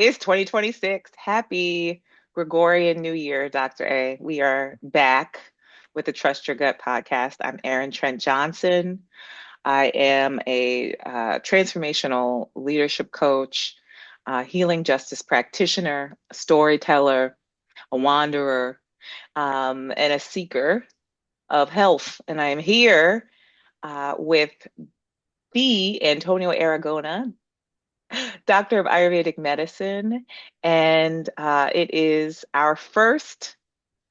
It's 2026. Happy Gregorian New Year, Dr. A. We are back with the Trust Your Gut podcast. I'm Erin Trent Johnson. I am a transformational leadership coach, healing justice practitioner, a storyteller, a wanderer, and a seeker of health. And I am here with the Antonio Aragona, Doctor of Ayurvedic Medicine. And it is our first,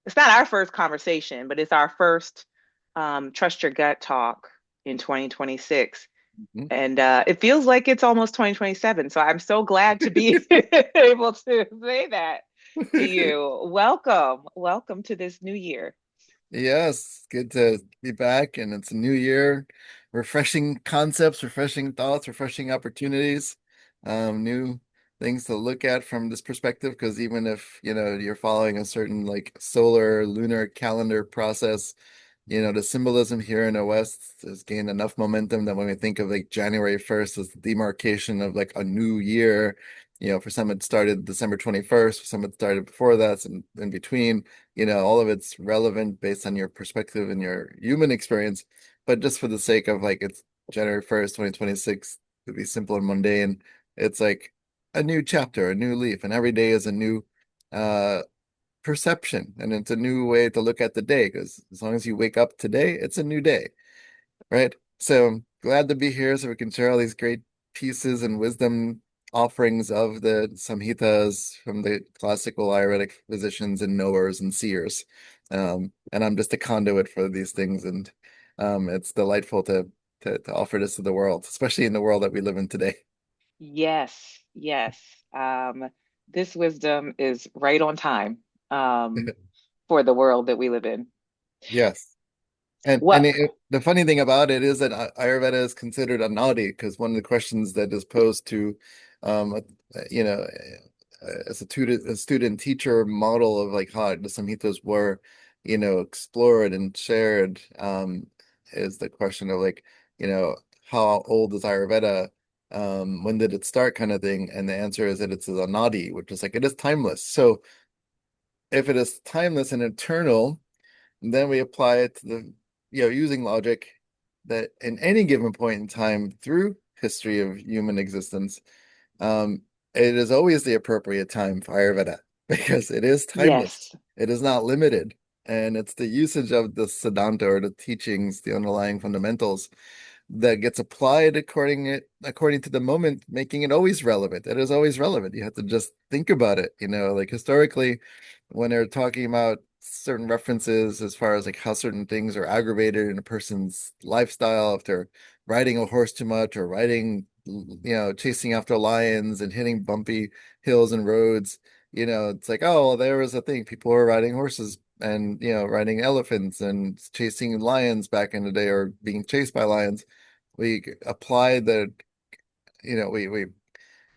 it's not our first conversation, but it's our first Trust Your Gut talk in 2026. Mhm. And it feels like it's almost 2027. So I'm so glad to be able to say that to you. Welcome. Welcome to this new year. Yes, good to be back, and it's a new year. Refreshing concepts, refreshing thoughts, refreshing opportunities, new things to look at from this perspective. Because even if you're following a certain like solar lunar calendar process, the symbolism here in the West has gained enough momentum that when we think of like January 1st as the demarcation of like a new year, for some it started December 21st, for some it started before that, and in between, all of it's relevant based on your perspective and your human experience. But just for the sake of like it's January 1st, 2026, to be simple and mundane, it's like a new chapter, a new leaf, and every day is a new uh perception, and it's a new way to look at the day, because as long as you wake up today, it's a new day, right? So glad to be here so we can share all these great pieces and wisdom offerings of the samhitas from the classical Ayurvedic physicians and knowers and seers. And I'm just a conduit for these things, and it's delightful to offer this to the world, especially in the world that we live in today. Yes, yes. This wisdom is right on time for the world that we live in. Yes. And What? the funny thing about it is that Ayurveda is considered a nadi, because one of the questions that is posed to, you know, as a student teacher model of like how the Samhitas were, explored and shared, is the question of like, you know, how old is Ayurveda? When did it start, kind of thing? And the answer is that it's a nadi, which is like it is timeless. So if it is timeless and eternal, and then we apply it to using logic, that in any given point in time through history of human existence, um, it is always the appropriate time for Ayurveda because it is timeless. Yes, It is not limited. And it's the usage of the Siddhanta, or the teachings, the underlying fundamentals, that gets applied according to the moment, making it always relevant. It is always relevant. You have to just think about it, like historically, when they're talking about certain references as far as like how certain things are aggravated in a person's lifestyle, if they're riding a horse too much, or chasing after lions and hitting bumpy hills and roads. It's like, oh, well, there was a thing. People were riding horses and, riding elephants and chasing lions back in the day, or being chased by lions. We apply we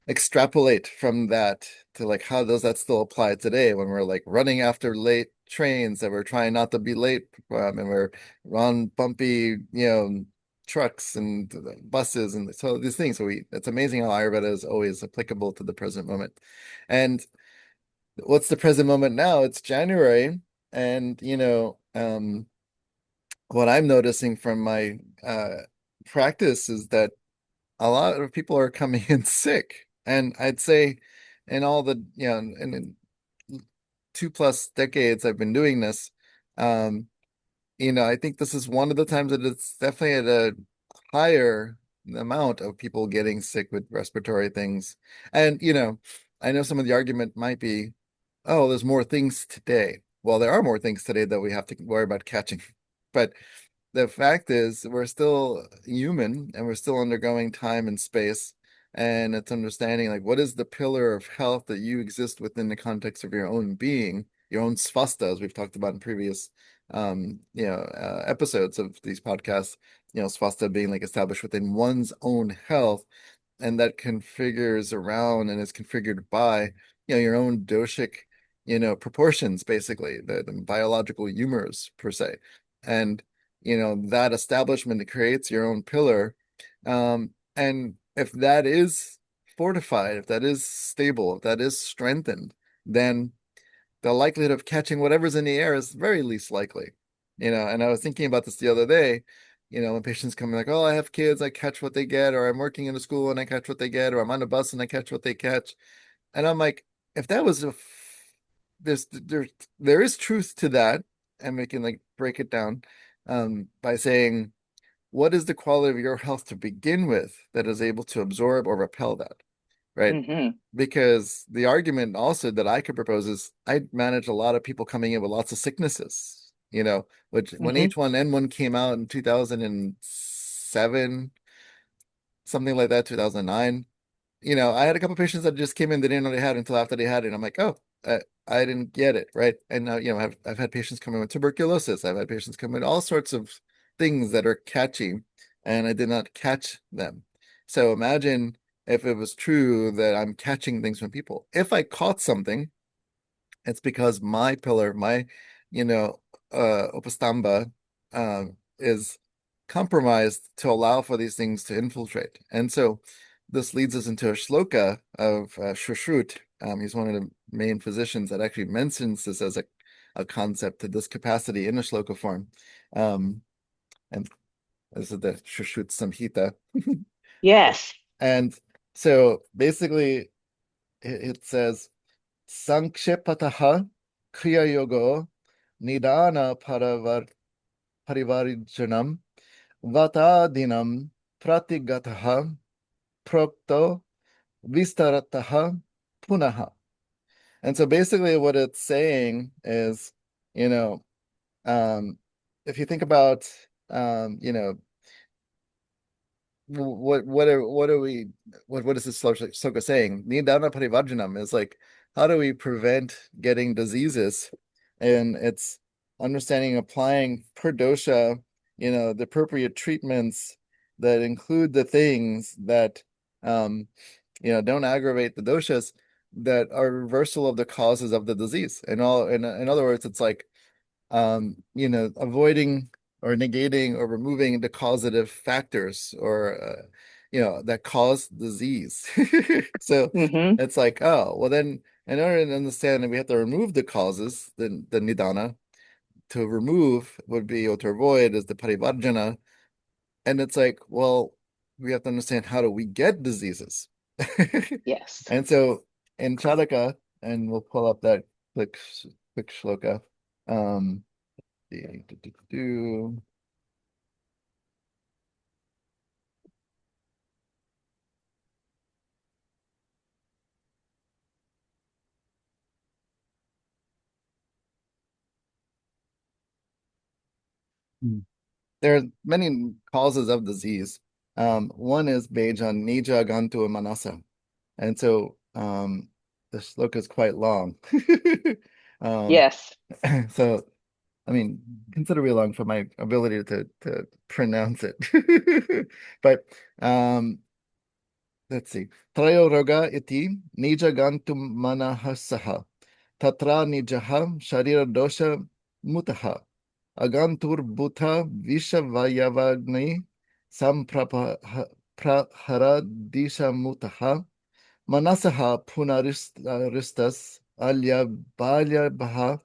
extrapolate from that to like how does that still apply today, when we're like running after late trains that we're trying not to be late, and we're on bumpy, trucks and buses, and so these things. So it's amazing how Ayurveda is always applicable to the present moment. And what's the present moment now? It's January, and what I'm noticing from my practice is that a lot of people are coming in sick. And I'd say in all the, in 2+ decades I've been doing this, um, I think this is one of the times that it's definitely at a higher amount of people getting sick with respiratory things. And, I know some of the argument might be, oh, there's more things today. Well, there are more things today that we have to worry about catching. But the fact is we're still human, and we're still undergoing time and space, and it's understanding like what is the pillar of health that you exist within the context of your own being, your own svasta, as we've talked about in previous episodes of these podcasts. Svasta being like established within one's own health, and that configures around and is configured by your own doshic proportions, basically the biological humors per se. And that establishment creates your own pillar. And if that is fortified, if that is stable, if that is strengthened, then the likelihood of catching whatever's in the air is very least likely. And I was thinking about this the other day, when patients come in like, oh, I have kids, I catch what they get, or I'm working in a school and I catch what they get, or I'm on a bus and I catch what they catch. And I'm like, if that was there is truth to that, and we can like break it down by saying, what is the quality of your health to begin with that is able to absorb or repel that, right? Mm-hmm. Because the argument also that I could propose is I manage a lot of people coming in with lots of sicknesses, which when Mm-hmm. H1N1 came out in 2007, something like that, 2009, I had a couple patients that just came in, they didn't know they had it until after they had it. I'm like, oh, I didn't get it, right? And I've had patients come in with tuberculosis. I've had patients come in all sorts of things that are catchy, and I did not catch them. So imagine if it was true that I'm catching things from people. If I caught something, it's because my pillar, my, you know, upastamba, is compromised to allow for these things to infiltrate. And so this leads us into a shloka of Shushrut. He's one of the main physicians that actually mentions this as a concept to this capacity in a shloka form. And this is the Shushrut Samhita. Yes. And so basically it says, Sankshepataha Kriya Yogo Nidana Parivarijanam Vatadinam Pratigataha Prokto Vistarataha Punaha. And so basically what it's saying is, you know, um, if you think about, you know, what is this sloka saying? Nidana Parivarjanam is like, how do we prevent getting diseases? And it's understanding applying per dosha, the appropriate treatments that include the things that don't aggravate the doshas, that are reversal of the causes of the disease. And all in other words, it's like avoiding or negating or removing the causative factors or that cause disease. So Mm-hmm. it's like, oh, well then in order to understand that we have to remove the causes, the nidana, to remove would be, or to avoid is the parivarjana. And it's like, well, we have to understand, how do we get diseases? Yes. And so in Charaka, and we'll pull up that quick quick shloka. Um, do, do, do, do. Hmm. There are many causes of disease. One is based on Nija Gantu Manasa. And so the shloka is quite long. Um, Yes. so, I mean, considerably long for my ability to pronounce it. But let's see. Trayo roga iti Nija Gantu Manahasaha. Tatra Nijaha Sharira Dosha Mutaha. Agantur Bhuta Vishavayavagni Samprahara Disha Mutaha Manasaha Punaristas Alya Balya Baha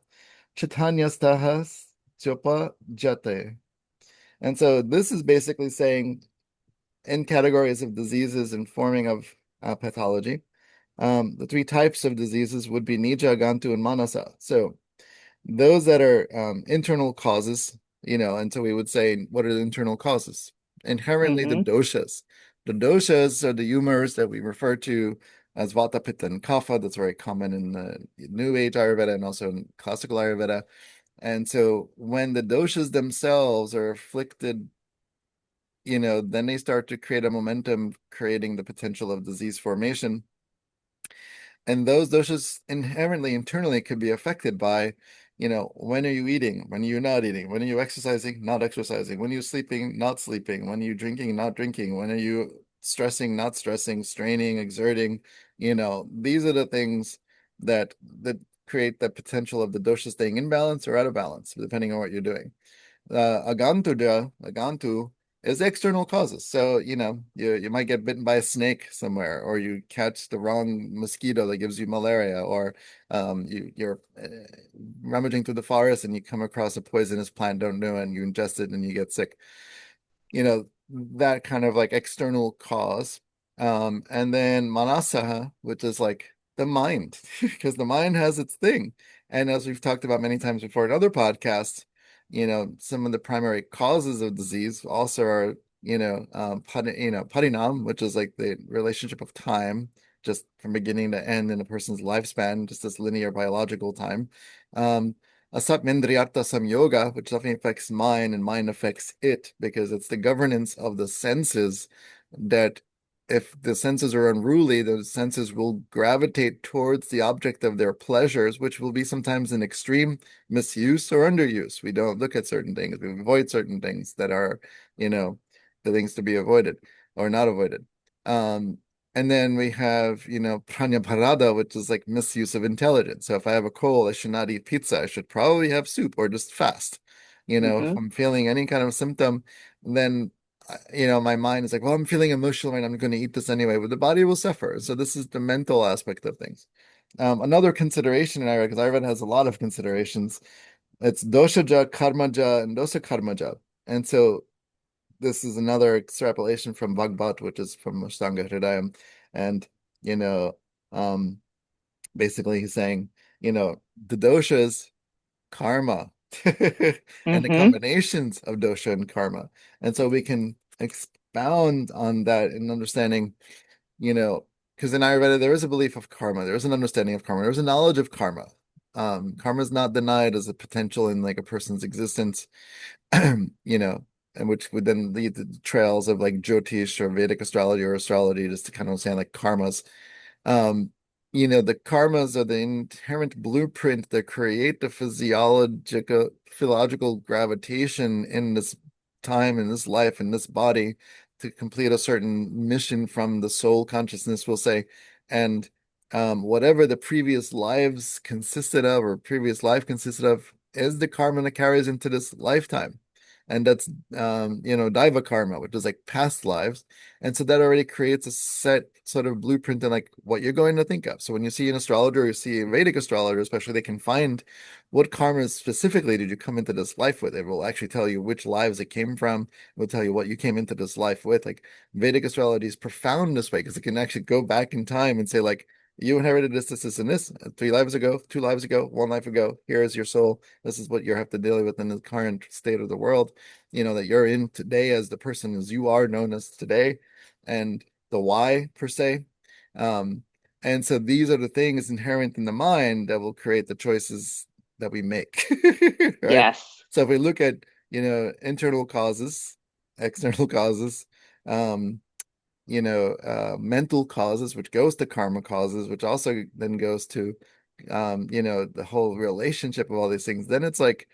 Chaitanya Jopa Jate. And so this is basically saying, in categories of diseases and forming of pathology, the three types of diseases would be Nija, Agantu, and Manasa. So those that are internal causes, and so we would say, what are the internal causes? Inherently, the Mm-hmm. doshas. The doshas are the humors that we refer to as Vata, Pitta, and Kapha. That's very common in the New Age Ayurveda and also in classical Ayurveda. And so when the doshas themselves are afflicted, then they start to create a momentum, creating the potential of disease formation. And those doshas inherently internally could be affected by, when are you eating, when are you not eating, when are you exercising, not exercising, when are you sleeping, not sleeping, when are you drinking, not drinking, when are you stressing, not stressing, straining, exerting. These are the things that create the potential of the dosha staying in balance or out of balance, depending on what you're doing. Agantu is external causes. So, you might get bitten by a snake somewhere, or you catch the wrong mosquito that gives you malaria, or you're rummaging through the forest and you come across a poisonous plant, don't know, and you ingest it and you get sick. That kind of like external cause. And then manasaha, which is like the mind, because the mind has its thing. And as we've talked about many times before in other podcasts, some of the primary causes of disease also are, parinam, which is like the relationship of time, just from beginning to end in a person's lifespan, just this linear biological time. Um, Asat Mendriyartha Samyoga, which definitely affects mind and mind affects it because it's the governance of the senses that if the senses are unruly, those senses will gravitate towards the object of their pleasures, which will be sometimes an extreme misuse or underuse. We don't look at certain things. We avoid certain things that are, the things to be avoided or not avoided. Um, and then we have, pranya which is like misuse of intelligence. So if I have a cold, I should not eat pizza. I should probably have soup or just fast. If Hmm. I'm feeling any kind of symptom, then my mind is like, well, I'm feeling emotional and I'm going to eat this anyway, but the body will suffer. So this is the mental aspect of things. Another consideration in Ayurveda, because Ayurveda has a lot of considerations, it's doshaja, karmaja, and dosa karmaja. And so this is another extrapolation from Bhagavad, which is from Ashtanga Hridayam. And, you know, um, basically he's saying, the doshas, karma, and the Hmm. combinations of dosha and karma. And so we can expound on that in understanding, you know, because in Ayurveda there is a belief of karma, there is an understanding of karma, there's a knowledge of karma. Karma is not denied as a potential in like a person's existence. you know, and which would then lead to the trails of like Jyotish or Vedic astrology or astrology, just to kind of understand like karmas. Um, the karmas are the inherent blueprint that create the physiological gravitation in this time, in this life, in this body to complete a certain mission from the soul consciousness, we'll say. And whatever the previous lives consisted of or previous life consisted of is the karma that carries into this lifetime. And that's Daiva karma, which is like past lives. And so that already creates a set sort of blueprint in like what you're going to think of. So when you see an astrologer or you see a Vedic astrologer, especially, they can find what karmas specifically did you come into this life with. It will actually tell you which lives it came from. It will tell you what you came into this life with. Like Vedic astrology is profound this way because it can actually go back in time and say like, you inherited this, and this 3 lives ago, 2 lives ago, 1 life ago. Here is your soul. This is what you have to deal with in the current state of the world, that you're in today as the person as you are known as today, and the why per se. Um, and so these are the things inherent in the mind that will create the choices that we make, right? Yes. So if we look at, internal causes, external causes, um, mental causes, which goes to karma causes, which also then goes to, the whole relationship of all these things. Then it's like,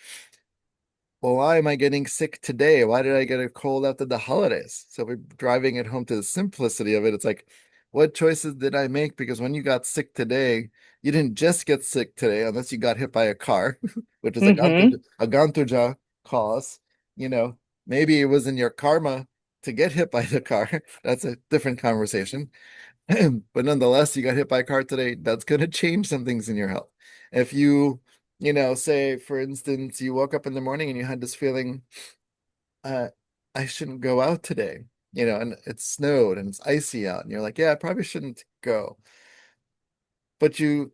well, why am I getting sick today? Why did I get a cold after the holidays? So we're driving it home to the simplicity of it. It's like, what choices did I make? Because when you got sick today, you didn't just get sick today, unless you got hit by a car, which is Hmm. a Gantuja cause. You know, maybe it was in your karma to get hit by the car. That's a different conversation. But nonetheless, you got hit by a car today. That's going to change some things in your health. If you, say for instance, you woke up in the morning and you had this feeling, uh, I shouldn't go out today, and it snowed and it's icy out, and you're like, yeah, I probably shouldn't go. But you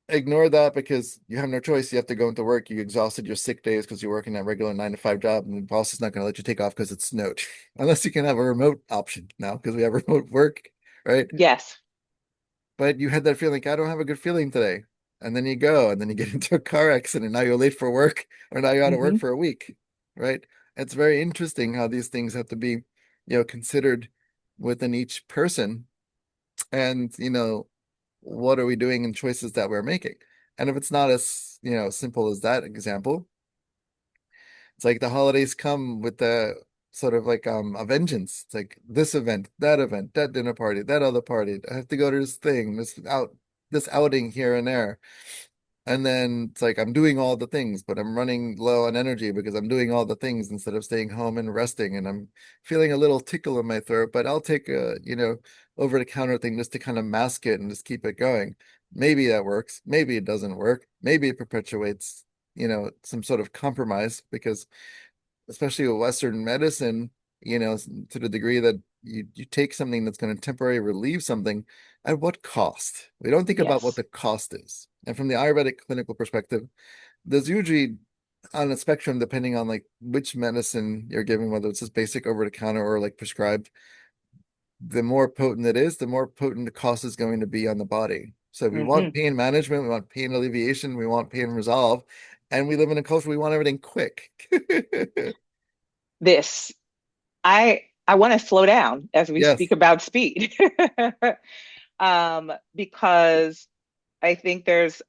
ignore that because you have no choice. You have to go into work. You exhausted your sick days because you're working that regular 9 to 5 job, and the boss is not going to let you take off because it snowed, unless you can have a remote option now because we have remote work, right? Yes. But you had that feeling, like, I don't have a good feeling today. And then you go, and then you get into a car accident. Now you're late for work, or now you're out of work Hmm. for a week, right? It's very interesting how these things have to be, considered within each person. And, what are we doing in choices that we're making? And if it's not as, simple as that example, it's like the holidays come with the sort of like a vengeance. It's like this event, that dinner party, that other party. I have to go to this thing, this outing here and there. And then it's like I'm doing all the things, but I'm running low on energy because I'm doing all the things instead of staying home and resting. And I'm feeling a little tickle in my throat, but I'll take a, over the counter thing just to kind of mask it and just keep it going. Maybe that works. Maybe it doesn't work. Maybe it perpetuates, some sort of compromise because especially with Western medicine, to the degree that you take something that's going to temporarily relieve something, at what cost? We don't think about what Yes. the cost is. And from the Ayurvedic clinical perspective, there's usually on a spectrum depending on like which medicine you're given, whether it's just basic over the counter or like prescribed, the more potent it is, the more potent the cost is going to be on the body. So we want Hmm. pain management, we want pain alleviation, we want pain resolve, and we live in a culture we want everything quick. This, I want to slow down as we speak Yes. about speed. Because I think there's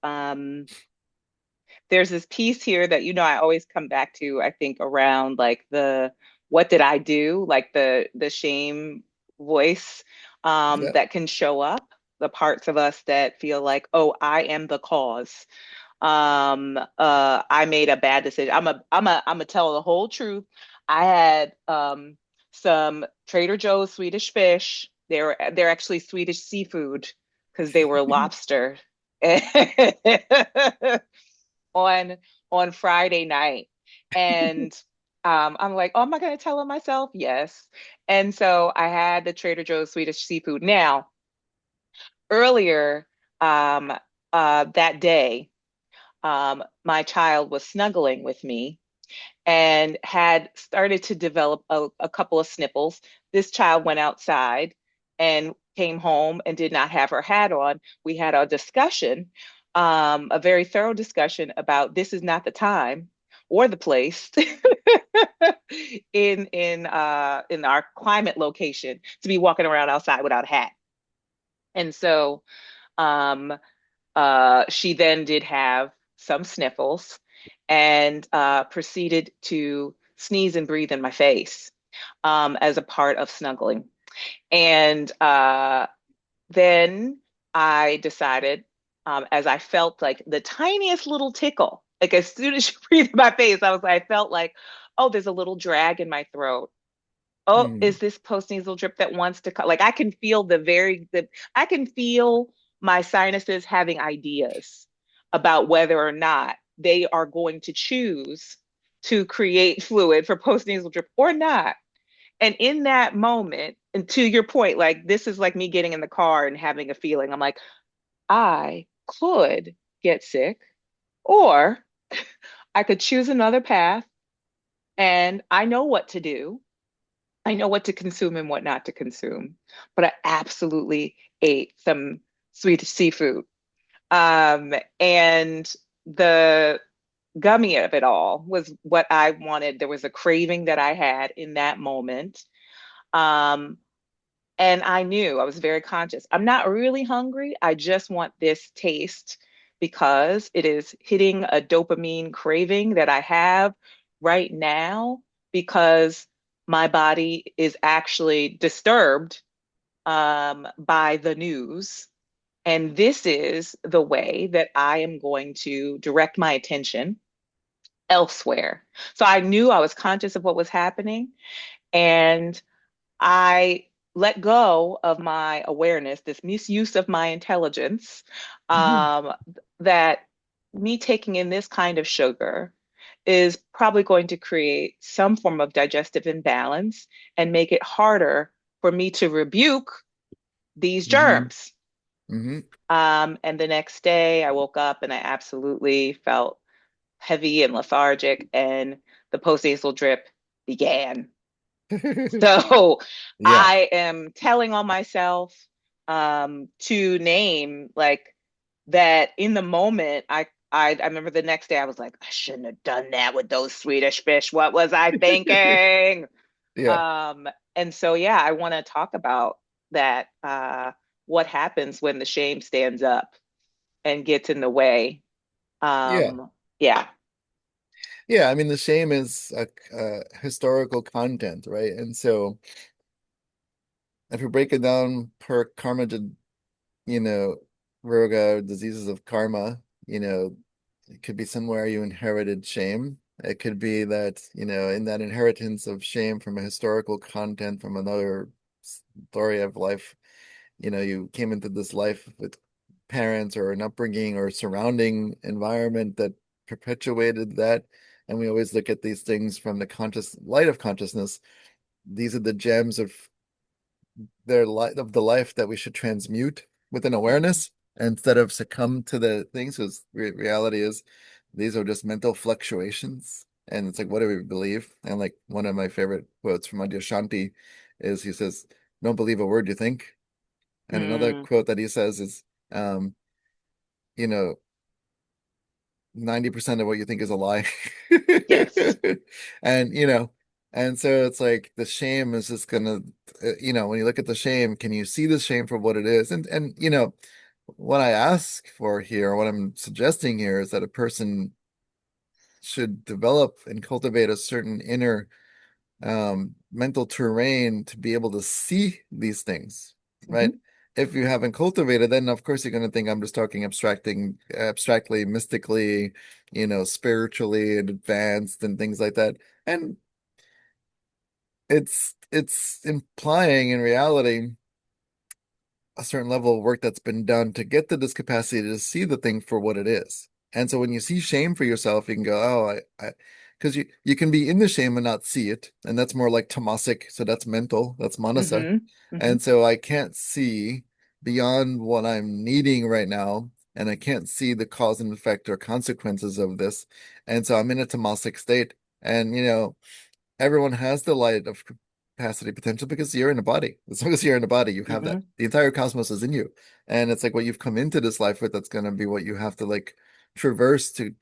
this piece here that I always come back to, I think, around like the what did I do, like the shame voice, Yeah. that can show up, the parts of us that feel like, oh, I am the cause. I made a bad decision. I'm a tell the whole truth. I had some Trader Joe's Swedish fish. They're actually Swedish seafood because they were lobster. on on Friday night. And I'm like, oh, am I going to tell him myself? Yes. And so I had the Trader Joe's Swedish seafood. Now, earlier um, that day, my child was snuggling with me and had started to develop a couple of sniffles. This child went outside and came home and did not have her hat on. We had a discussion, a very thorough discussion about this is not the time or the place in our climate location to be walking around outside without a hat. And so um, she then did have some sniffles and proceeded to sneeze and breathe in my face as a part of snuggling. And then I decided, as I felt like the tiniest little tickle, like as soon as she breathed in my face, I felt like, oh, there's a little drag in my throat. Oh, Mhm. is this postnasal drip that wants to come? Like I can feel I can feel my sinuses having ideas about whether or not they are going to choose to create fluid for postnasal drip or not. And in that moment, and to your point, like this is like me getting in the car and having a feeling. I'm like, I could get sick, or I could choose another path, and I know what to do. I know what to consume and what not to consume, but I absolutely ate some Swedish seafood. And the gummy of it all was what I wanted. There was a craving that I had in that moment. Um, and I knew I was very conscious. I'm not really hungry. I just want this taste because it is hitting a dopamine craving that I have right now because my body is actually disturbed by the news. And this is the way that I am going to direct my attention elsewhere. So I knew I was conscious of what was happening. And I let go of my awareness, this misuse of my intelligence, um, that me taking in this kind of sugar is probably going to create some form of digestive imbalance and make it harder for me to rebuke these Hmm. germs. Hmm. And the next day, I woke up and I absolutely felt heavy and lethargic, and the postnasal drip began. So Yeah. I am telling on myself to name like that in the moment. I remember the next day I was like, I shouldn't have done that with those Swedish fish. What was I thinking? Yeah. Um, and so yeah, I want to talk about that. What happens when the shame stands up and gets in the way? Yeah. Yeah. Yeah. I mean, the shame is a historical content, right? And so if you break it down per karma, you know, Roga, diseases of karma, It could be somewhere you inherited shame. It could be that, in that inheritance of shame from a historical content from another story of life, you came into this life with parents or an upbringing or surrounding environment that perpetuated that. And we always look at these things from the conscious light of consciousness. These are the gems of their light of the life that we should transmute with an Mhm. awareness instead of succumb to the things. Because reality is, these are just mental fluctuations. And it's like, what do we believe? And like one of my favorite quotes from Adyashanti is he says, "Don't believe a word you think." And another Mm, quote that he says is, um, you know, 90% of what you think is a lie. yes. And, and so it's like the shame is just gonna, when you look at the shame, can you see the shame for what it is? And, what I ask for here, what I'm suggesting here is that a person should develop and cultivate a certain inner mental terrain to be able to see these things, right? Hmm. If you haven't cultivated, then of course you're going to think I'm just talking abstractly, mystically, spiritually and advanced and things like that. And it's implying in reality a certain level of work that's been done to get to this capacity to see the thing for what it is. And so when you see shame for yourself, you can go, oh, because you can be in the shame and not see it. And that's more like tamasic. So that's mental, that's manasa. Hmm. Hmm. And so I can't see beyond what I'm needing right now. And I can't see the cause and effect or consequences of this. And so I'm in a tamasic state. And, everyone has the light of capacity potential because you're in a body. As long as you're in a body, you have that. Hmm. The entire cosmos is in you. And it's like what you've come into this life with, that's going to be what you have to like traverse to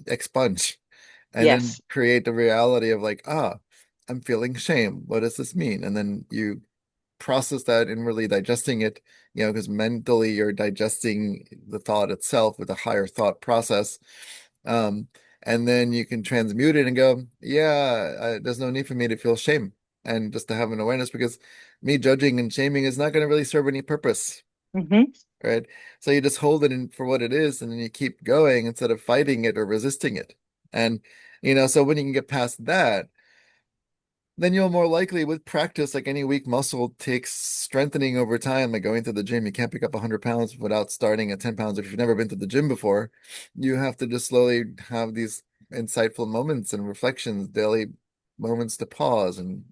expunge and then Yes. create the reality of like, I'm feeling shame. What does this mean? And then you process that inwardly, digesting it, because mentally you're digesting the thought itself with a higher thought process. Um, and then you can transmute it and go, yeah, there's no need for me to feel shame and just to have an awareness because me judging and shaming is not going to really serve any purpose, Hmm. right? So you just hold it in for what it is and then you keep going instead of fighting it or resisting it. And, so when you can get past that, then you'll more likely with practice, like any weak muscle takes strengthening over time, like going to the gym. You can't pick up 100 pounds without starting at 10 pounds. If you've never been to the gym before, you have to just slowly have these insightful moments and reflections, daily moments to pause. And,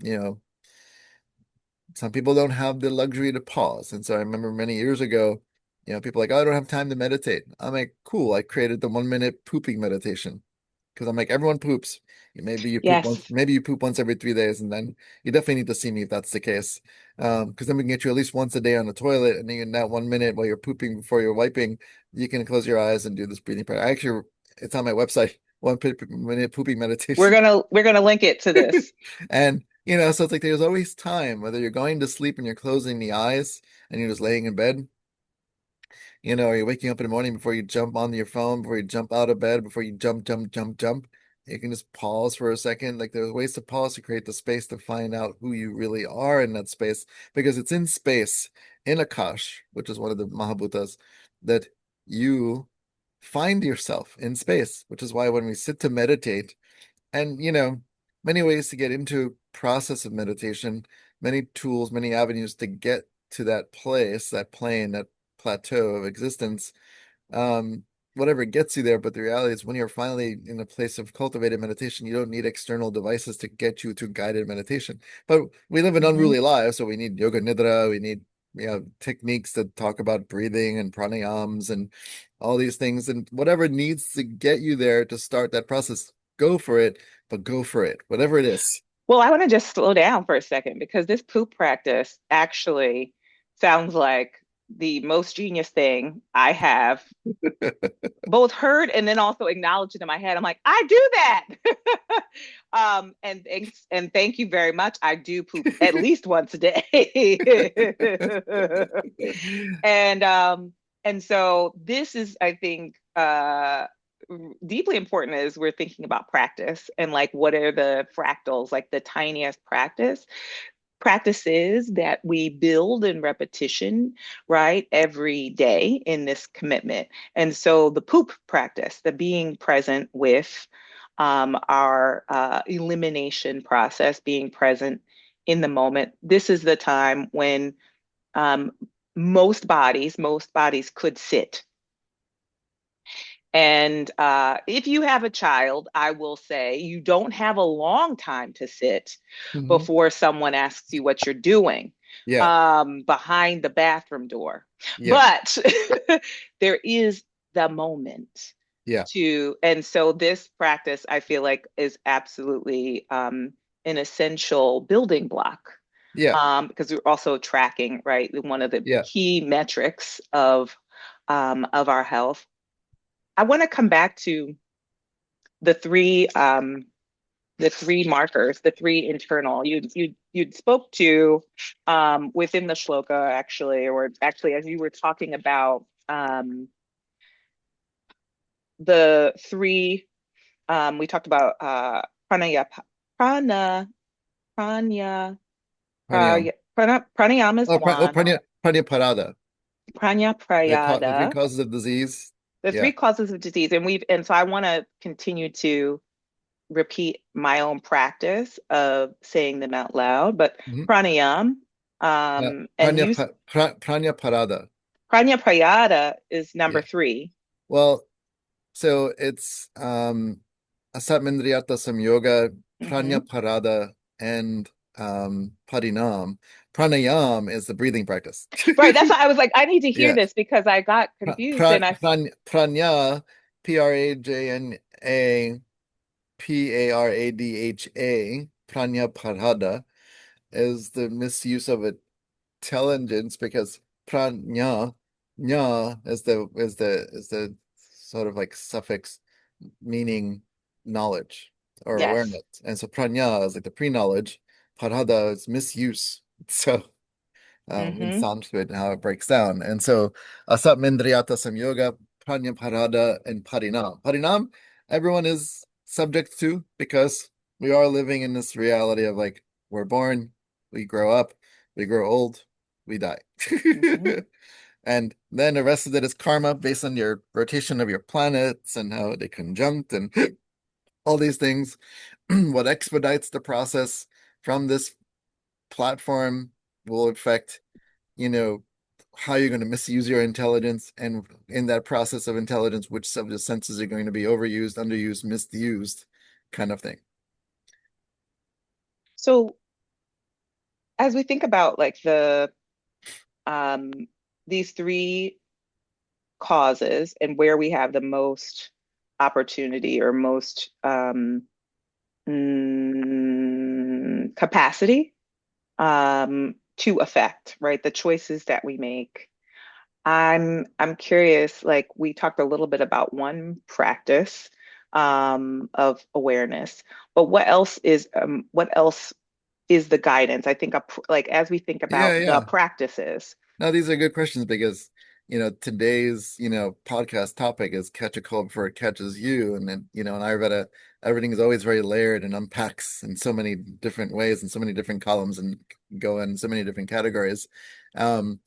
some people don't have the luxury to pause. And so I remember many years ago, people like, oh, I don't have time to meditate. I'm like, cool. I created the 1 minute pooping meditation because I'm like, everyone poops. Yes. Maybe you poop once every 3 days, and then you definitely need to see me if that's the case. Because then we can get you at least once a day on the toilet, and then in that 1 minute while you're pooping before you're wiping, you can close your eyes and do this breathing prayer. It's on my website, 1 minute pooping We're meditation. gonna we're gonna link it to this. And so it's like there's always time, whether you're going to sleep and you're closing the eyes and you're just laying in bed, or you're waking up in the morning before you jump on your phone, before you jump out of bed, before you jump, jump, jump, jump. You can just pause for a second. Like there's ways to pause to create the space to find out who you really are in that space because it's in space, in Akash, which is one of the Mahabhutas, that you find yourself in space, which is why when we sit to meditate, and many ways to get into process of meditation, many tools, many avenues to get to that place, that plane, that plateau of existence, um, whatever gets you there. But the reality is, when you're finally in a place of cultivated meditation, you don't need external devices to get you to guided meditation. But we live an Hmm. unruly life, so we need yoga nidra, we need techniques that talk about breathing and pranayams and all these things, and whatever needs to get you there to start that process, go for it. But go for it, whatever it is. Well, I want to just slow down for a second because this poop practice actually sounds like the most genius thing I have both heard and then also acknowledged it in my head. I'm like, I do that. And thanks and thank you very much. I do poop at least once a day. and and so this is, I think, deeply important as we're thinking about practice and like what are the fractals, like the tiniest practice. practices that we build in repetition, right, every day in this commitment. And so the poop practice, the being present with our elimination process, being present in the moment. This is the time when um, most bodies could sit. And if you have a child, I will say you don't have a long time to sit Hmm. before someone asks you what you're doing Yeah. behind the bathroom door. Yeah. But there is the moment Yeah. and so this practice, I feel like, is absolutely an essential building block Yeah. because we're also tracking, right? One of the Yeah. key metrics of our health. I want to come back to the three markers, the three internal. You spoke to within the shloka actually, or actually as you were talking about the three. We talked about pranaya, prana, pranya, Pranayam. pranayama is one. Pranya Parada. Pranya The three prayada, causes of disease. the Yeah. three causes of disease, and so I want to continue to repeat my own practice of saying them out loud. But Hmm. pranayam, and you Pranya Parada. pranya prayada is number Yeah. three. Well, so it's Asatmindriyata Samyoga, Pranya Hmm. Parada, and Parinam. Pranayam is the breathing practice. Right. That's why I was like, I need to hear Yeah. this because I got confused and I. Pranya, Prajnapadha, Pranya Parada, is the misuse of intelligence because prajna, nya is the sort of like suffix meaning knowledge or Yes. awareness. And so prajna is like the pre-knowledge, parada is misuse. So in Hmm. Sanskrit and how it breaks down. And so asat mendriyata samyoga, pranya parada, and parinam. Parinam, everyone is subject to because we are living in this reality of like we're born, we grow up, we grow old, we die. Hmm. And then the rest of it is karma based on your rotation of your planets and how they conjunct and all these things. What expedites the process from this platform will affect, you know, how you're going to misuse your intelligence, and in that process of intelligence, which of the senses are going to be overused, underused, misused, kind of thing. So as we think about like um, these three causes and where we have the most opportunity or most capacity to affect, right? The choices that we make. I'm curious, like we talked a little bit about one practice of awareness, but what else is the guidance? I think like as we think Yeah, about the yeah. practices. Now these are good questions because today's podcast topic is catch a cold before it catches you, and then in Ayurveda everything is always very layered and unpacks in so many different ways and so many different columns and go in so many different categories. Um,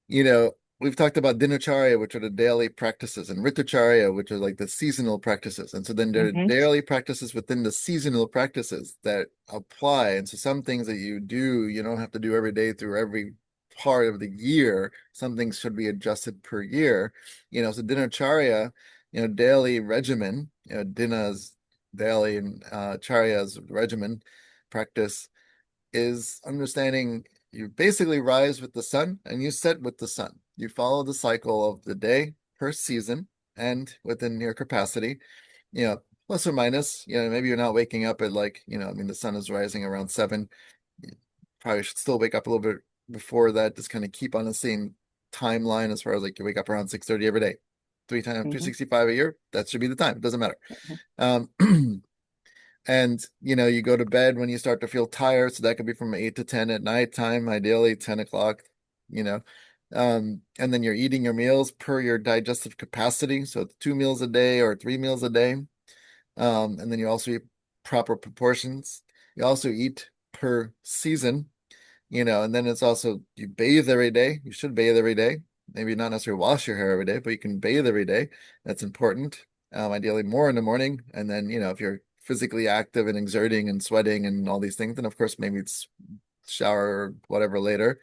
you know, we've talked about dinacharya, which are the daily practices, and ritacharya, which are like the seasonal practices. And so then there are Hmm. daily practices within the seasonal practices that apply. And so some things that you do, you don't have to do every day through every part of the year. Some things should be adjusted per year. So dinacharya, daily regimen, dina's daily and charya's regimen practice is understanding you basically rise with the sun and you set with the sun. You follow the cycle of the day per season and within your capacity, plus or minus, maybe you're not waking up at like, I mean, the sun is rising around 7. You probably should still wake up a little bit before that, just kind of keep on the same timeline as far as like you wake up around 6:30 every day. 3 times Hmm. 365 a year, that should be the time. It doesn't matter. Um, And you go to bed when you start to feel tired. So that could be from 8 to 10 at night time, ideally 10 o'clock, you know. And then you're eating your meals per your digestive capacity. So it's 2 meals a day or 3 meals a day. And then you also eat proper proportions. You also eat per season, and then it's also you bathe every day. You should bathe every day. Maybe not necessarily wash your hair every day, but you can bathe every day. That's important. Ideally more in the morning. And then, if you're physically active and exerting and sweating and all these things, then of course maybe it's shower or whatever later.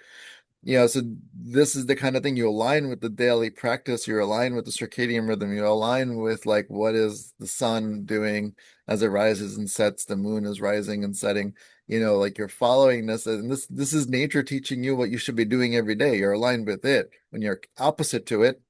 So this is the kind of thing you align with the daily practice, you align with the circadian rhythm, you align with like what is the sun doing as it rises and sets, the moon is rising and setting, like you're following this, and this is nature teaching you what you should be doing every day. You're aligned with it. When you're opposite to it,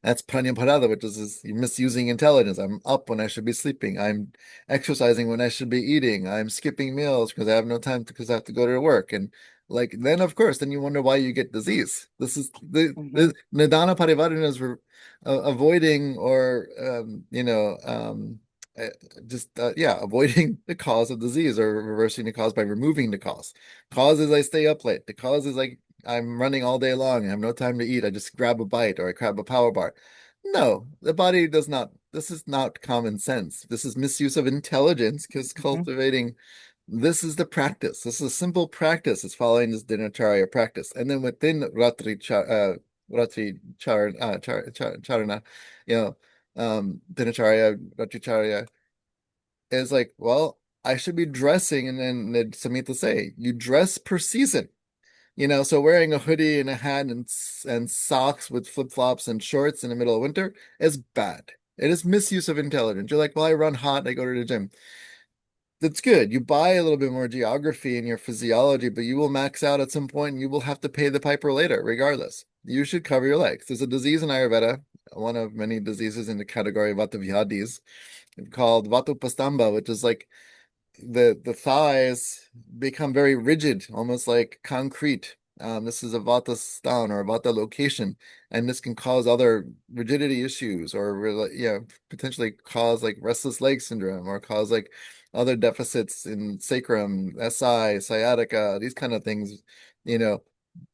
that's pranyamparada, which is misusing intelligence. I'm up when I should be sleeping. I'm exercising when I should be eating. I'm skipping meals because I have no time because I have to go to work. And like then, of course, then you wonder why you get disease. This is the Hmm. nidana parivarana is avoiding or uh, just avoiding the cause of disease or reversing the cause by removing the cause. Cause is I stay up late. The cause is like I'm running all day long. I have no time to eat. I just grab a bite or I grab a power bar. No, the body does not. This is not common sense. This is misuse of intelligence because Hmm. cultivating this is the practice. This is a simple practice. It's following this dinacharya practice. And then within Charana, you dinacharya, Ratricharya is like, well, I should be dressing. And then the Samhita say, you dress per season. So wearing a hoodie and a hat and socks with flip-flops and shorts in the middle of winter is bad. It is misuse of intelligence. You're like, well, I run hot, I go to the gym. That's good. You buy a little bit more geography in your physiology, but you will max out at some point and you will have to pay the piper later, regardless. You should cover your legs. There's a disease in Ayurveda, one of many diseases in the category of Vatavyadis, called Vatupastamba, which is like the thighs become very rigid, almost like concrete. This is a vata stan or a vata location, and this can cause other rigidity issues, or potentially cause like restless leg syndrome, or cause like other deficits in sacrum, SI, sciatica, these kind of things. You know,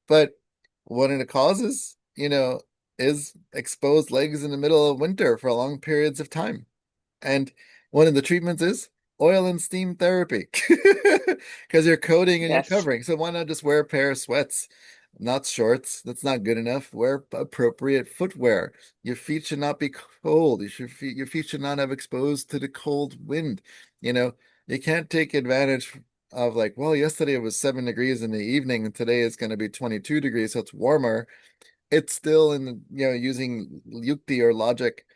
but one of the causes, is exposed legs in the middle of winter for long periods of time. And one of the treatments is oil and steam therapy because you're coating and you're Yes. covering. So why not just wear a pair of sweats, not shorts? That's not good enough. Wear appropriate footwear. Your feet should not be cold. Your feet should not have exposed to the cold wind. You know, you can't take advantage of like, well, yesterday it was 7 degrees in the evening and today it's going to be 22 degrees, so it's warmer. It's still in, using yukti or logic,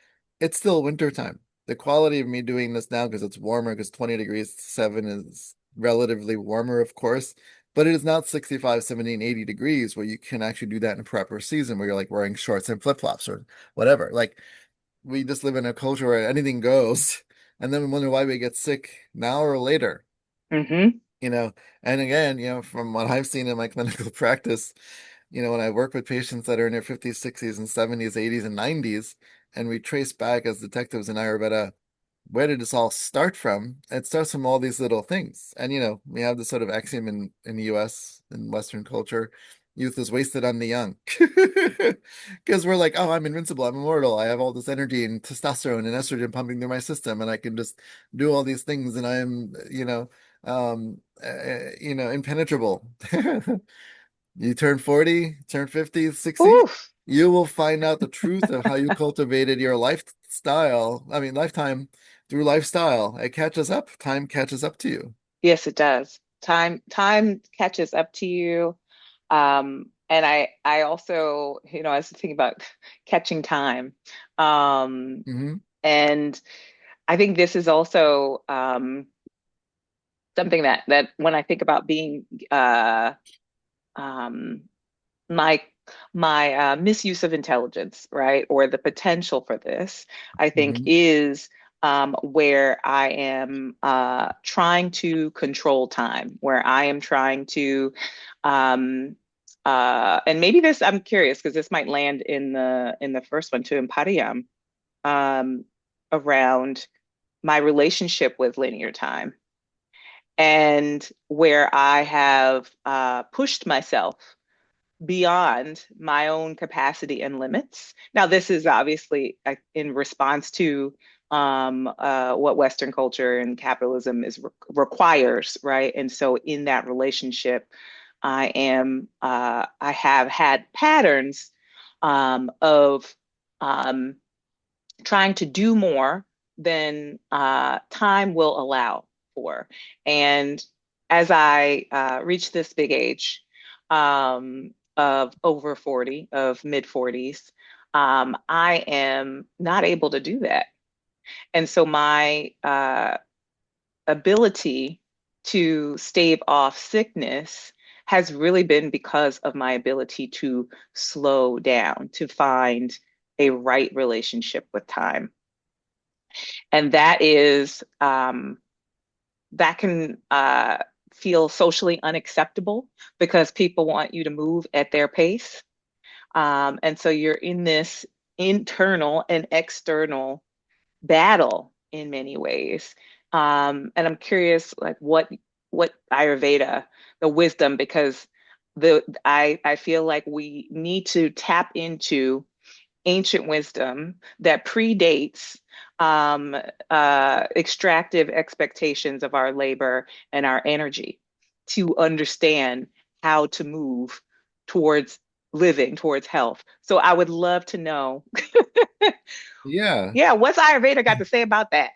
it's still wintertime. The quality of me doing this now, because it's warmer, because 20 degrees 7 is relatively warmer, of course, but it is not 65, 70, and 80 degrees where you can actually do that in a proper season where you're like wearing shorts and flip-flops or whatever. Like we just live in a culture where anything goes, and then we wonder why we get sick now or later Hmm. you know and again, from what I've seen in my clinical practice, when I work with patients that are in their 50s, 60s, and 70s, 80s, and 90s, and we trace back as detectives in Ayurveda, where did this all start from? It starts from all these little things. And, we have this sort of axiom in the US, in Western culture, youth is wasted on the young. Because we're like, oh, I'm invincible, I'm immortal, I have all this energy and testosterone and estrogen pumping through my system, and I can just do all these things, and I'm, impenetrable. You turn 40, turn 50, 60, Oof. you will find out the truth of how you cultivated your lifestyle. I mean, lifetime through lifestyle. It catches up. Time catches up to you. Yes, it does. Time catches up to you. And I also, I was thinking about catching time. Um, Hmm. and I think this is also something that when I think about being um, my my misuse of intelligence, right, or the potential for this, I think Hmm. is where I am trying to control time, where I am trying to, um, and maybe this, I'm curious because this might land in the first one too, in Pariyam, um, around my relationship with linear time and where I have pushed myself beyond my own capacity and limits. Now, this is obviously in response to what Western culture and capitalism requires, right? And so in that relationship, I have had patterns of um, trying to do more than time will allow for. And as I reach this big age of over 40, of mid 40s, I am not able to do that. And so my ability to stave off sickness has really been because of my ability to slow down, to find a right relationship with time. And that can feel socially unacceptable because people want you to move at their pace. And so you're in this internal and external battle in many ways. And I'm curious, like what Ayurveda, the wisdom, because I feel like we need to tap into ancient wisdom that predates um, extractive expectations of our labor and our energy to understand how to move towards living, towards health. So I would love to know, Yeah. yeah, what's Ayurveda got to say about that?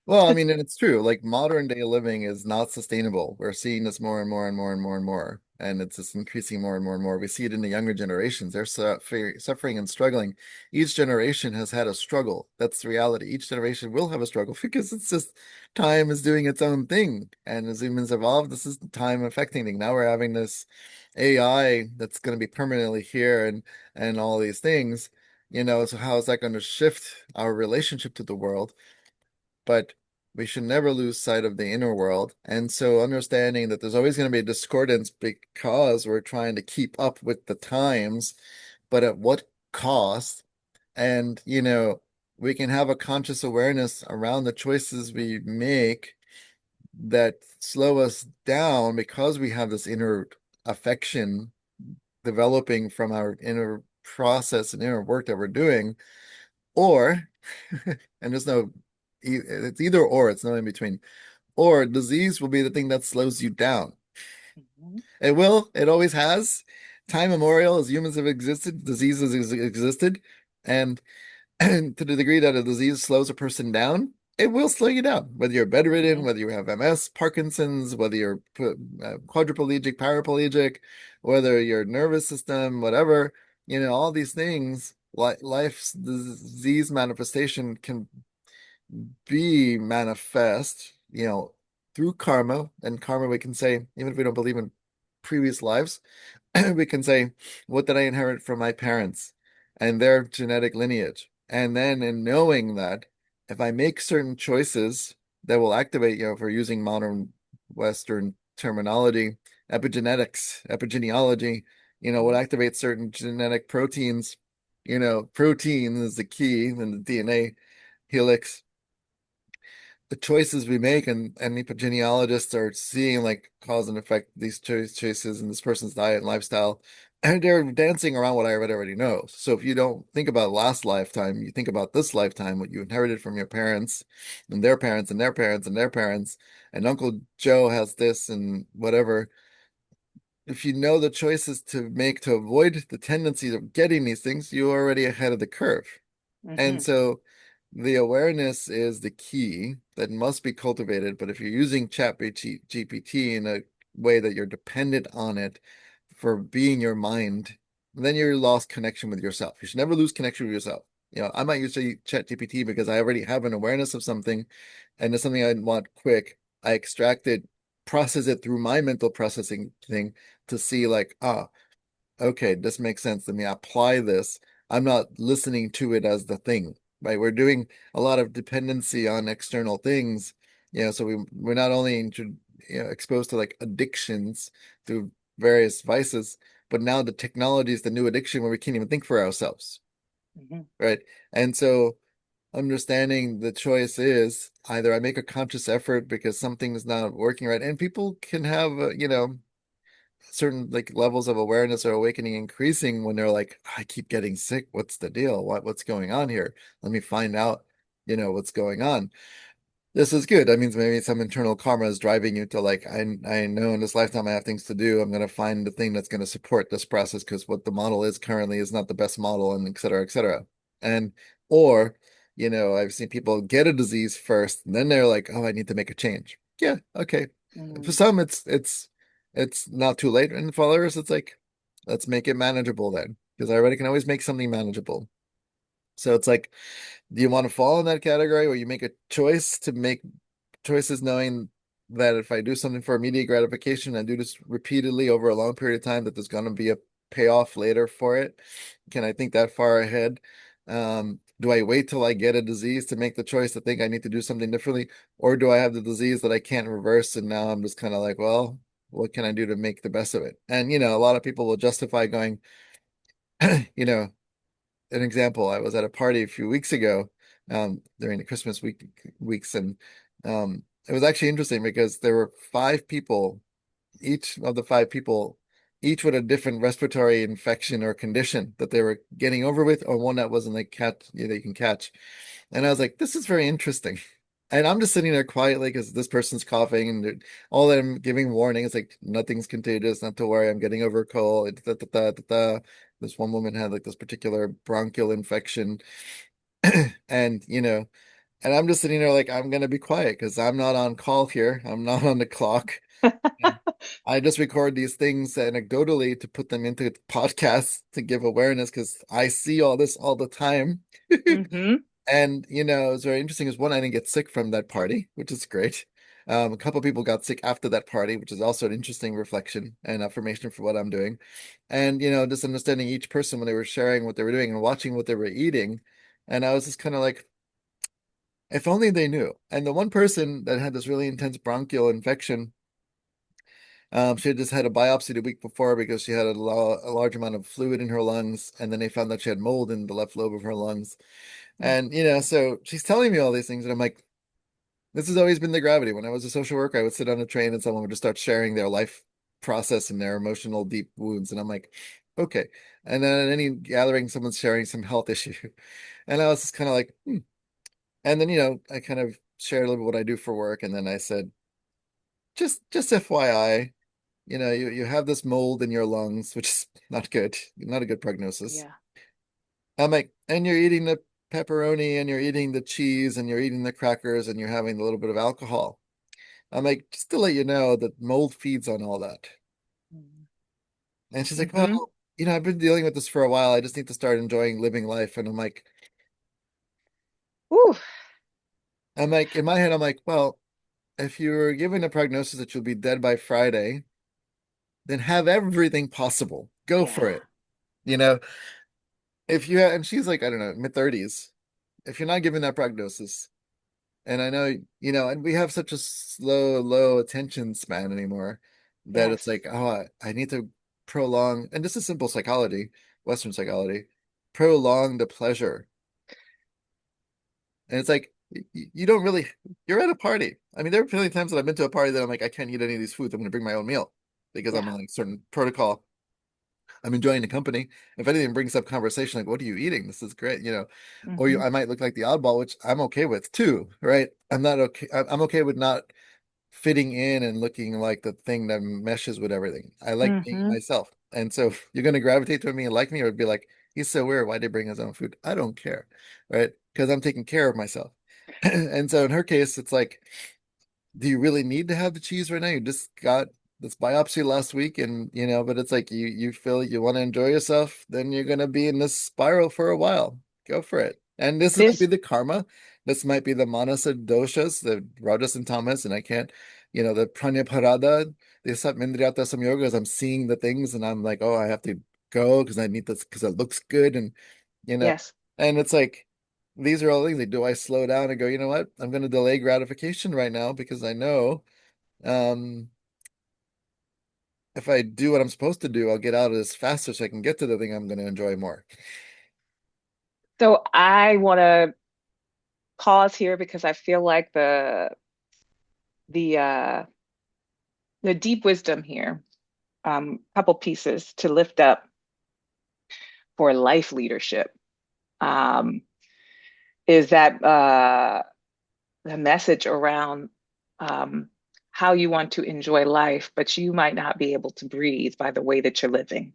Well, I mean, and it's true. Like modern day living is not sustainable. We're seeing this more and more and more and more and more, and it's just increasing more and more and more. We see it in the younger generations. They're suffering and struggling. Each generation has had a struggle. That's the reality. Each generation will have a struggle because it's just time is doing its own thing. And as humans evolve, this is time affecting thing. Now we're having this AI that's going to be permanently here and all these things. So how is that going to shift our relationship to the world? But we should never lose sight of the inner world. And so understanding that there's always going to be a discordance because we're trying to keep up with the times, but at what cost? And, we can have a conscious awareness around the choices we make that slow us down because we have this inner affection developing from our inner process and inner work that we're doing, or, and there's no, it's either or, it's no in between, or disease will be the thing that slows you down. Mhm, It will, it always has. Time immemorial, as humans have existed, diseases existed. And, and to the degree that a disease slows a person down, it will slow you down. Whether you're bedridden, mhm, whether you have MS, Parkinson's, whether you're quadriplegic, paraplegic, whether your nervous system, whatever, all these things, life's disease manifestation can be manifest, through karma. And karma, we can say, even if we don't believe in previous lives, we can say, what did I inherit from my parents and their genetic lineage? And then in knowing that, if I make certain choices that will activate, if we're using modern Western terminology, epigenetics, epigenealogy, will mhm, activate certain genetic proteins. Protein is the key in the DNA helix. The choices we make, and epidemiologists are seeing like cause and effect these choices in this person's diet and lifestyle, and they're dancing around what I already know. So if you don't think about last lifetime, you think about this lifetime, what you inherited from your parents and their parents and their parents and their parents, and Uncle Joe has this and whatever. If you know the choices to make to avoid the tendencies of getting these things, you're already ahead of the curve. And mhm, so the awareness is the key that must be cultivated. But if you're using GPT in a way that you're dependent on it for being your mind, then you're lost connection with yourself. You should never lose connection with yourself. I might use ChatGPT because I already have an awareness of something and it's something I want quick. I extract it, process it through my mental processing thing to see like, okay, this makes sense to me. Apply this. I'm not listening to it as the thing, right? We're doing a lot of dependency on external things. So we're not only exposed to like addictions through various vices, but now the technology is the new addiction where we can't even think for ourselves, mhm, right? And so understanding the choice is either I make a conscious effort because something is not working right, and people can have, certain like levels of awareness or awakening increasing when they're like, I keep getting sick. What's the deal? What's going on here? Let me find out. what's going on. This is good. That means maybe some internal karma is driving you to like, I know in this lifetime I have things to do. I'm going to find the thing that's going to support this process because what the model is currently is not the best model, and et cetera, et cetera. And or, I've seen people get a disease first, and then they're like, oh, I need to make a change. Yeah, okay. For Mm, some, it's not too late, and for others, it's like, let's make it manageable then, because I already can always make something manageable. So it's like, do you want to fall in that category where you make a choice to make choices knowing that if I do something for immediate gratification and do this repeatedly over a long period of time, that there's going to be a payoff later for it? Can I think that far ahead? Do I wait till I get a disease to make the choice to think I need to do something differently? Or do I have the disease that I can't reverse and now I'm just kind of like, well, what can I do to make the best of it? And, a lot of people will justify going, you know, an example, I was at a party a few weeks ago, during the Christmas weeks, and it was actually interesting because there were five people, each of the five people, each with a different respiratory infection or condition that they were getting over with, or one that wasn't like that you can catch. And I was like, this is very interesting. And I'm just sitting there quietly because this person's coughing and all that I'm giving warnings like nothing's contagious, not to worry, I'm getting over a cold. Da, da, da, da, da. This one woman had like this particular bronchial infection, and and I'm just sitting there like I'm gonna be quiet because I'm not on call here. I'm not on the clock. And I just record these things anecdotally to put them into podcasts to give awareness because I see all this all the time. mm-hmm. And it's very interesting is one, I didn't get sick from that party, which is great. A couple of people got sick after that party, which is also an interesting reflection and affirmation for what I'm doing. And just understanding each person when they were sharing what they were doing and watching what they were eating. And I was just kind of like, if only they knew. And the one person that had this really intense bronchial infection, she had just had a biopsy the week before because she had a large amount of fluid in her lungs, and then they found that she had mold in the left lobe of her lungs. And so she's telling me all these things, and I'm like, this has always been the gravity. When I was a social worker, I would sit on a train and someone would just start sharing their life process and their emotional deep wounds. And I'm like, okay. And then at any gathering, someone's sharing some health issue. And I was just kind of like, hmm. And then, I kind of shared a little bit what I do for work. And then I said, just FYI, you have this mold in your lungs, which is not good, not a good prognosis. Yeah. I'm like, and you're eating the pepperoni and you're eating the cheese and you're eating the crackers and you're having a little bit of alcohol. I'm like, just to let you know that mold feeds on all that. And she's like, well, Mm-hmm. I've been dealing with this for a while. I just need to start enjoying living life. And Ooh, in my head, I'm like, well, if you're given a prognosis that you'll be dead by Friday, then have everything possible. Go for yeah. it. You know, if you and she's like, I don't know, mid-30s. If you're not given that prognosis, and I know, and we have such a low attention span anymore that it's Yes. like, oh, I need to prolong, and this is simple psychology, Western psychology, prolong the pleasure. And it's like, you don't really, you're at a party. I mean, there are plenty of times that I've been to a party that I'm like, I can't eat any of these foods. I'm going to bring my own meal because I'm Yeah. on a certain protocol. I'm enjoying the company. If anything brings up conversation, like, what are you eating? This is great, or Mm-hmm. I might look like the oddball, which I'm okay with too, right? I'm not okay. I'm okay with not fitting in and looking like the thing that meshes with everything. I like being Mm-hmm. myself. And so you're going to gravitate to me and like me, or be like, he's so weird. Why did he bring his own food? I don't care, right? Because I'm taking care of myself. And so in her case, it's like, do you really need to have the cheese right now? You just got this biopsy last week, and but it's like you feel you want to enjoy yourself, then you're gonna be in this spiral for a while. Go for it. And this might be This, the karma. This might be the manasa doshas, the rajas and tamas, and I can't, the pranya parada, the satmindriyata samyogas. I'm seeing the things, and I'm like, oh, I have to go because I need this because it looks good, and you know, yes. and it's like these are all things like, do I slow down and go, you know what? I'm going to delay gratification right now because I know um, if I do what I'm supposed to do, I'll get out of this faster so I can get to the thing I'm going to enjoy more. So I want to pause here because I feel like the uh the deep wisdom here, couple pieces to lift up for life leadership. Um, is that the message around um, how you want to enjoy life, but you might not be able to breathe by the way that you're living.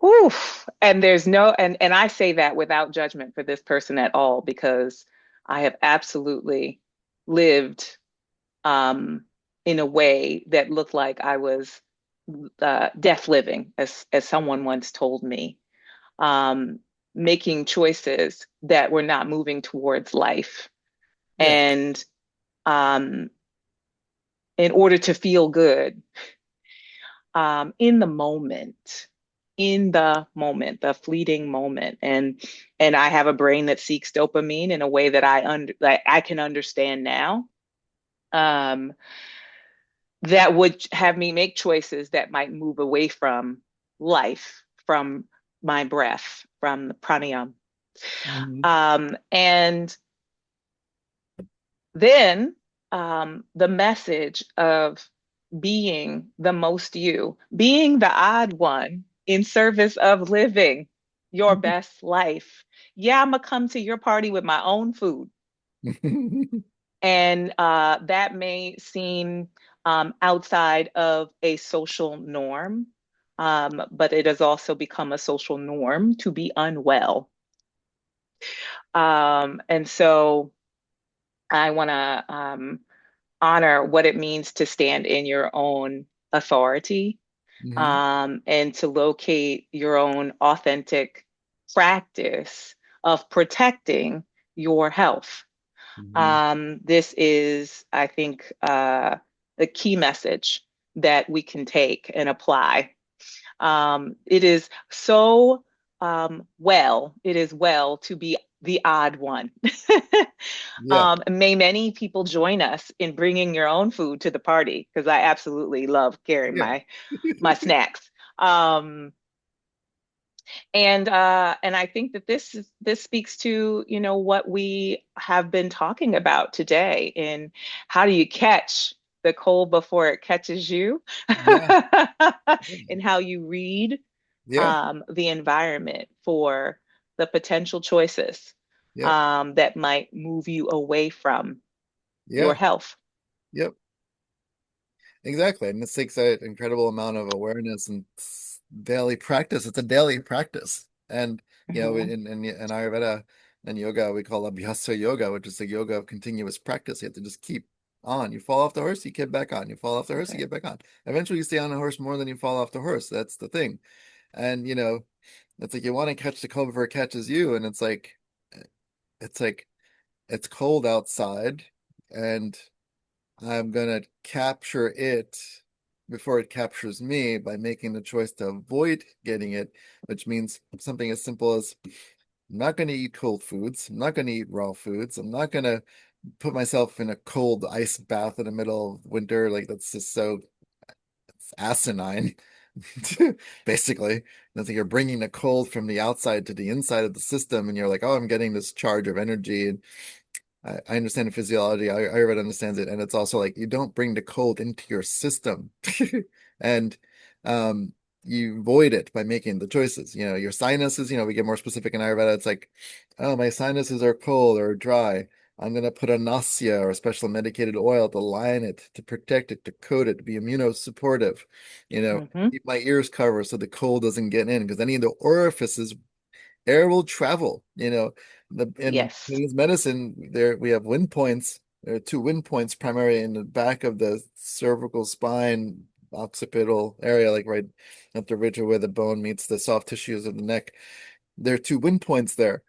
Oof. And there's no, and I say that without judgment for this person at all, because I have absolutely lived um, in a way that looked like I was death living, as someone once told me, um, making choices that were not moving towards life. Yeah. And um, in order to feel good in the moment, the fleeting moment, and I have a brain that seeks dopamine in a way that I can understand now. Um, that would have me make choices that might move away from life, from my breath, from the pranayam. Mhm. And then the message of being the most you, being the odd one in service of living your best life. Yeah, I'm gonna come to your party with my own food. And that may seem outside of a social norm, but it has also become a social norm to be unwell. And so I want to honor what it means to stand in your own authority, Mhm. and to locate your own authentic practice of protecting your health. Mhm. This is, I think, the key message that we can take and apply. It is so it is well to be the odd one. Yeah. May many people join us in bringing your own food to the party, because I absolutely love carrying Yeah. my snacks. Um, and I think that this speaks to, what we have been talking about today, in how do you catch the cold before it catches you, Yeah. and how you read Yeah. the environment for the potential choices Yep. that might move you away from your Yeah. health. Yep. Exactly. And this takes an incredible amount of awareness and daily practice. It's a daily practice. And, Mhm. in Ayurveda and yoga, we call Abhyasa yoga, which is the yoga of continuous practice. You have to just keep on. You fall off the horse, you get back on. You fall off the That's horse, you right. get back on. Eventually, you stay on the horse more than you fall off the horse. That's the thing. And, it's like you want to catch the cold before it catches you. And it's like, it's cold outside. And I'm gonna capture it before it captures me by making the choice to avoid getting it, which means something as simple as I'm not going to eat cold foods. I'm not going to eat raw foods. I'm not going to put myself in a cold ice bath in the middle of winter. Like that's just so it's asinine, basically. That's like you're bringing the cold from the outside to the inside of the system, and you're like, oh, I'm getting this charge of energy, and I understand the physiology. Ayurveda understands it, and it's also like you don't bring the cold into your system, and um, you avoid it by making the choices. Your sinuses. We get more specific in Ayurveda. It's like, oh, my sinuses are cold or dry. I'm gonna put a nasya or a special medicated oil to line it, to protect it, to coat it, to be immunosupportive. Hmm. Keep my ears covered so the cold doesn't get in because any of the orifices air will travel. In Yes. Chinese medicine, there we have wind points. There are two wind points primarily in the back of the cervical spine, occipital area, like right at the ridge where the bone meets the soft tissues of the neck. There are two wind points there.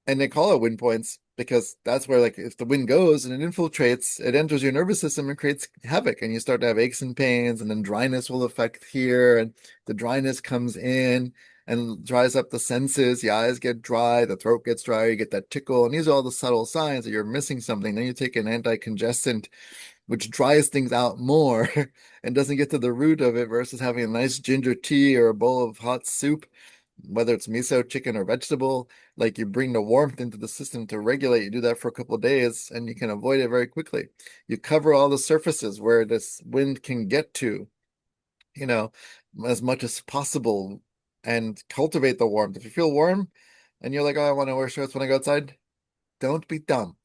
And they call it wind points because that's where, like, if the wind goes and it infiltrates, it enters your nervous system and creates havoc. And you start to have aches and pains, and then dryness will affect here. And the dryness comes in and dries up the senses. The eyes get dry, the throat gets dry, you get that tickle. And these are all the subtle signs that you're missing something. Then you take an anti-congestant, which dries things out more and doesn't get to the root of it versus having a nice ginger tea or a bowl of hot soup, whether it's miso, chicken, or vegetable. Like you bring the warmth into the system to regulate. You do that for a couple of days and you can avoid it very quickly. You cover all the surfaces where this wind can get to, you know, as much as possible and cultivate the warmth. If you feel warm, and you're like, oh, I want to wear shorts when I go outside. Don't be dumb.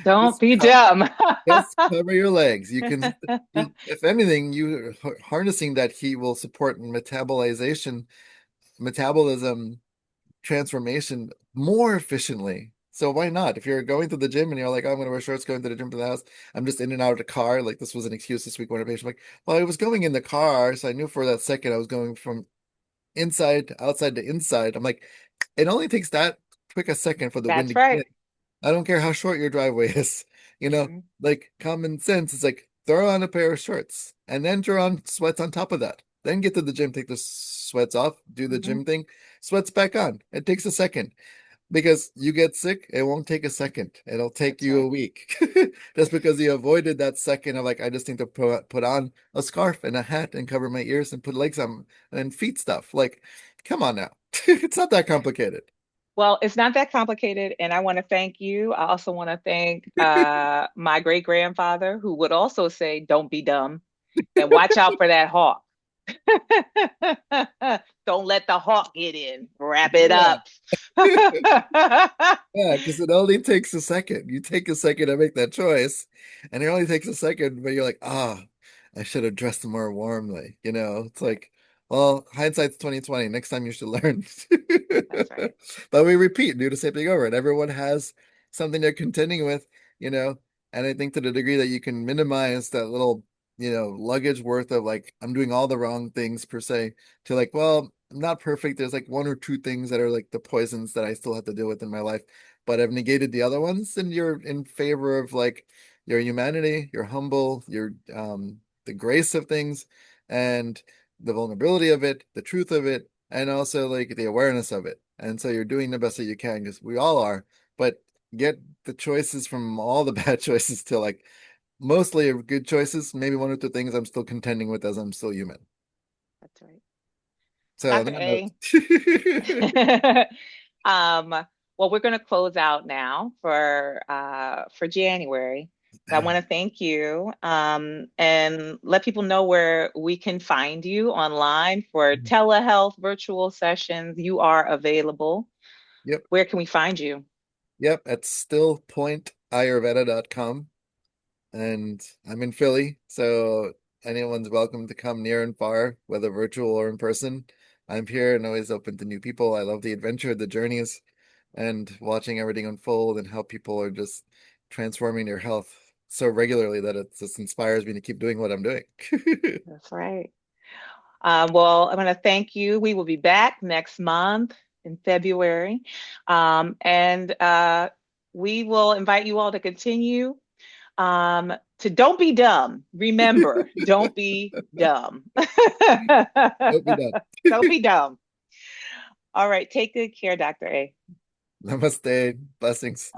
Don't Just be dumb. just cover your legs. If anything, you harnessing that heat will support metabolism transformation more efficiently. So why not? If you're going to the gym and you're like, oh, I'm going to wear shorts going to the gym to the house, I'm just in and out of the car. Like this was an excuse this week when a patient like, well, I was going in the car, so I knew for that second I was going from inside, outside to inside. I'm like, it only takes that quick a second for the wind That's to get in. right. I don't care how short your driveway is. Mhm. Like common sense is like throw on a pair of shorts and then throw on sweats on top of that. Then get to the gym, take the sweats off, do the Mhm. gym thing, sweats back on. It takes a second because you get sick. It won't take a second. It'll take That's you a right. week just because you avoided that second of like, I just need to put on a scarf and a hat and cover my ears and put legs on and feet stuff. Like, come on now. It's not that complicated. Well, it's not that complicated, and I want to thank you. I also want to thank my great grandfather, who would also say, "Don't be dumb, and watch out for that hawk." Don't let the hawk get in. Wrap it Yeah. up. Yeah, because it only takes a second. You take a second to make that choice, and it only takes a second, but you're like, ah, I should have dressed more warmly. It's Right. like, well, hindsight's 2020. Next time you should learn. That's right. But we repeat, do the same thing over, and everyone has something they're contending with, you know. And I think to the degree that you can minimize that little, luggage worth of like, I'm doing all the wrong things per se, to like, well, I'm not perfect. There's like one or two things that are like the poisons that I still have to deal with in my life, but I've negated the other ones, and you're in favor of like your humanity, you're humble, your the grace of things and the vulnerability of it, the truth of it, and also like the awareness of it. And so you're doing the best that you can because we all are, but get the choices from all the bad choices to like mostly good choices, maybe one or two things I'm still contending with as I'm still human. That's right. So on Dr. that A. note, um, well, we're going to close out now for January. But I want to thank you and let people know where we can find you online for telehealth virtual sessions. You are available. yep. Where can we find you? Yep, at stillpointayurveda.com. And I'm in Philly, so anyone's welcome to come near and far, whether virtual or in person. I'm here and always open to new people. I love the adventure, the journeys, and watching everything unfold and how people are just transforming their health so regularly that it just inspires me to keep doing what I'm doing. That's right. Well, I'm going to thank you. We will be back next month in February. And we will invite you all to continue to don't be dumb. Remember, don't be dumb. Hope be done. Don't be dumb. All right. Take good care, Dr. A. Namaste. Blessings.